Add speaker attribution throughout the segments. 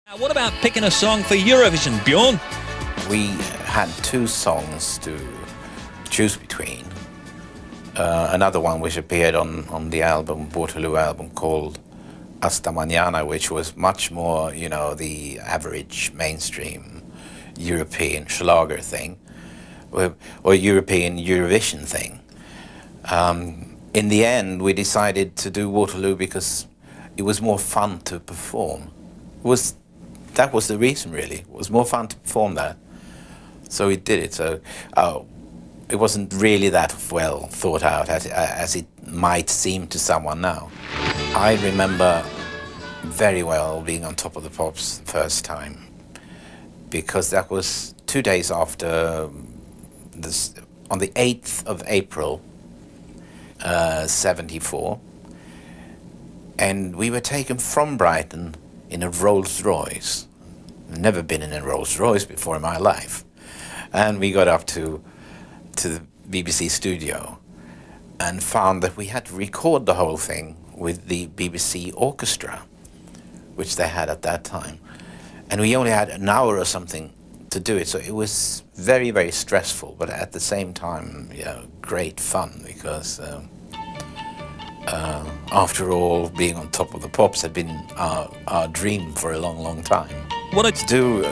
Speaker 1: Now, what about picking a song for Eurovision, Bjorn?
Speaker 2: We had two songs to choose between. Another one which appeared on the album, Waterloo album, called Hasta Mañana, which was much more, the average mainstream European Schlager thing, or European Eurovision thing. In the end, we decided to do Waterloo because it was more fun to perform. That was the reason, really. It was more fun to perform that. So we did it. So it wasn't really that well thought out as it might seem to someone now. I remember very well being on Top of the Pops the first time, because that was 2 days after this, on the 8th of April, 74, and we were taken from Brighton in a Rolls Royce. I've never been in a Rolls Royce before in my life. And we got up to the BBC studio and found that we had to record the whole thing with the BBC orchestra, which they had at that time. And we only had an hour or something to do it, so it was very, very stressful, but at the same time, great fun, because after all, being on Top of the Pops had been our dream for a long, long time.
Speaker 1: What
Speaker 2: To do,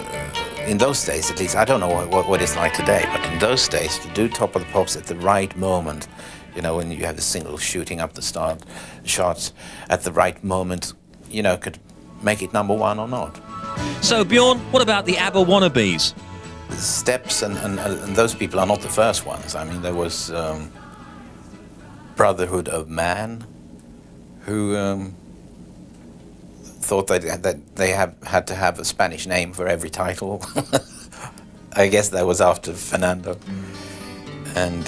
Speaker 2: in those days at least, I don't know what it's like today, but in those days, to do Top of the Pops at the right moment, when you have the single shooting up the start shots at the right moment, could make it number one or not.
Speaker 1: So, Bjorn, what about the ABBA wannabes?
Speaker 2: The Steps and those people are not the first ones. I mean, there was Brotherhood of Man, who thought that they had to have a Spanish name for every title. I guess that was after Fernando. And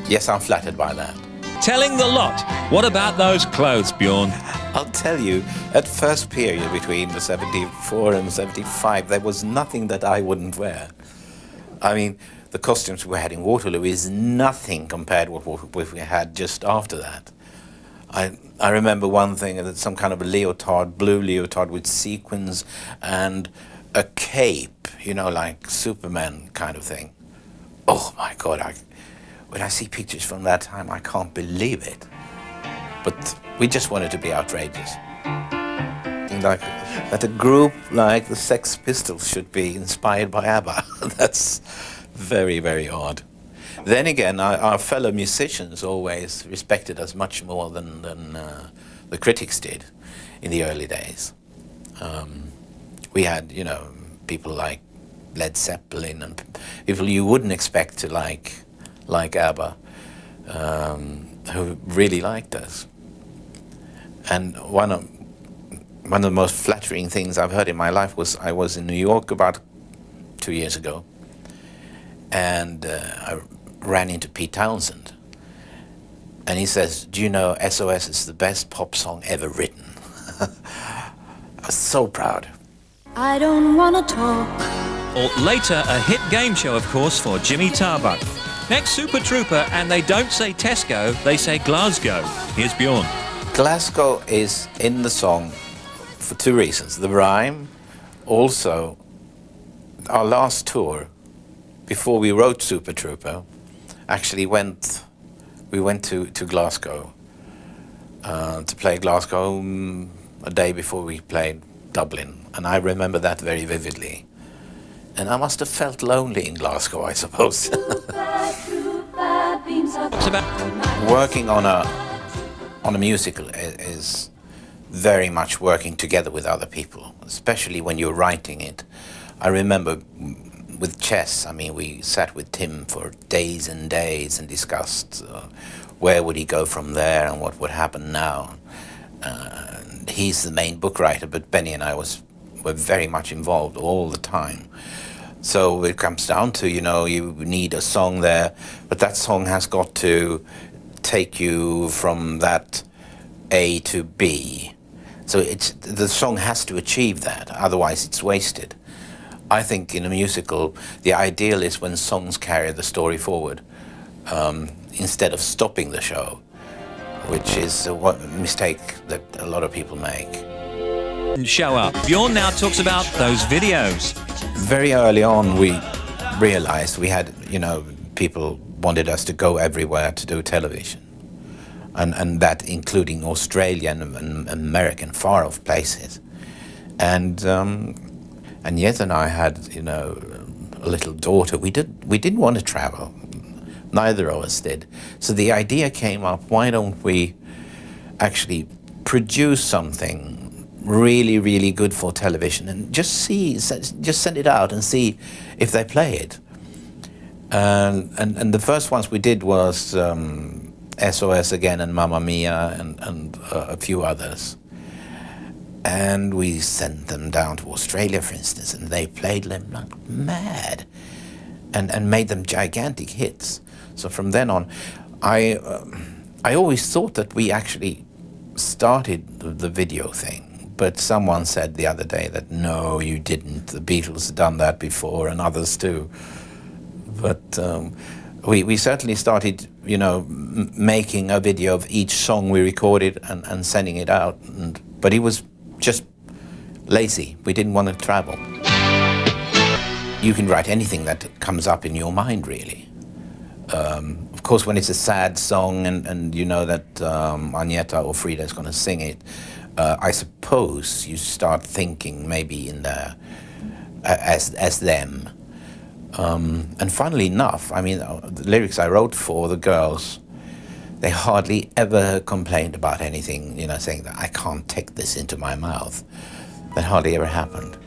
Speaker 2: yes, I'm flattered by that.
Speaker 1: Telling the lot. What about those clothes, Bjorn?
Speaker 2: I'll tell you, at first period between the 74 and 75, there was nothing that I wouldn't wear. I mean, the costumes we had in Waterloo is nothing compared with what we had just after that. I remember one thing, that some kind of a leotard, blue leotard with sequins and a cape, like Superman kind of thing. Oh my God, when I see pictures from that time, I can't believe it. But we just wanted to be outrageous. Like that a group like the Sex Pistols should be inspired by ABBA. That's very, very odd. Then again, our fellow musicians always respected us much more than the critics did in the early days. We had, people like Led Zeppelin and people you wouldn't expect to like ABBA, who really liked us. And one of the most flattering things I've heard in my life was I was in New York about 2 years ago, and I ran into Pete Townsend, and he says, "Do you know SOS is the best pop song ever written?" I was so proud.
Speaker 3: I don't want to talk.
Speaker 1: Or later, a hit game show, of course, for Jimmy Tarbuck. Next, Super Trooper, and they don't say Tesco, they say Glasgow. Here's Bjorn.
Speaker 2: Glasgow is in the song for two reasons. The rhyme, also our last tour, before we wrote Super Trooper, actually we went to Glasgow to play Glasgow a day before we played Dublin, and I remember that very vividly. And I must have felt lonely in Glasgow, I suppose.
Speaker 1: It's about
Speaker 2: Working on a musical is very much working together with other people, especially when you're writing it. I remember with chess, we sat with Tim for days and days and discussed where would he go from there and what would happen now. He's the main book writer, but Benny and I were very much involved all the time. So it comes down to, you need a song there, but that song has got to take you from that A to B. So the song has to achieve that, otherwise it's wasted. I think in a musical, the ideal is when songs carry the story forward, instead of stopping the show, which is a mistake that a lot of people make.
Speaker 1: show up. Bjorn now talks about those videos.
Speaker 2: Very early on, we realized we had, people wanted us to go everywhere to do television. And that including Australian and American far-off places. And Jette and I had, a little daughter. We didn't want to travel. Neither of us did. So the idea came up, why don't we actually produce something really, really good for television and just send it out and see if they play it. And the first ones we did was SOS Again and Mamma Mia and a few others. And we sent them down to Australia, for instance, and they played them like mad and made them gigantic hits. So from then on, I always thought that we actually started the video thing. But someone said the other day that, no, you didn't. The Beatles had done that before, and others too. But we certainly started, making a video of each song we recorded and sending it out. But it was just lazy. We didn't want to travel. You can write anything that comes up in your mind, really. Of course, when it's a sad song and you know that Agneta or Frida is going to sing it, I suppose you start thinking maybe in there as them. And funnily enough, the lyrics I wrote for the girls, they hardly ever complained about anything, saying that I can't take this into my mouth. That hardly ever happened.